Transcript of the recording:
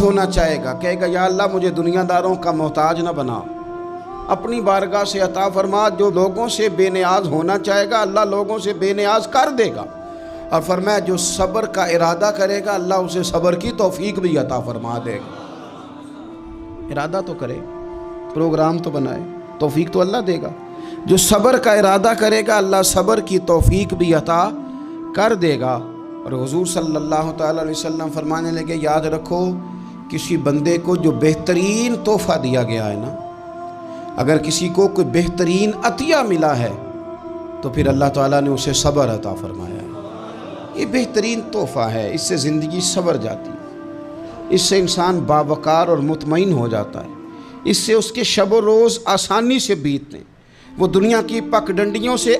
होना चाहेगा, कहेगा या अल्लाह मुझे दुनियादारों का मोहताज ना बना, अपनी बारगाह से अता फरमा। जो लोगों से बेनियाज होना चाहेगा अल्लाह लोगों से बेनियाज कर देगा। और फरमाया जो सब्र का इरादा करेगा अल्लाह उसे सब्र की तौफीक भी अता फरमा देगा। इरादा तो करे, प्रोग्राम तो बनाए, तौफीक तो अल्लाह देगा। जो सब्र का इरादा करेगा अल्लाह सब्र की तौफीक भी अता कर देगा। और हुजूर सल्लल्लाहु तआला अलैहि वसल्लम फरमाने लगे, याद रखो किसी बंदे को जो बेहतरीन तोहफ़ा दिया गया है ना, अगर किसी को कोई बेहतरीन अतिया मिला है तो फिर अल्लाह ताला ने उसे सब्र अता फरमाया है। ये बेहतरीन तोहफ़ा है, इससे ज़िंदगी सवर जाती है, इससे इंसान बावकार और मुतमईन हो जाता है, इससे उसके शब व रोज़ आसानी से बीतते, वो दुनिया की पगडंडियों से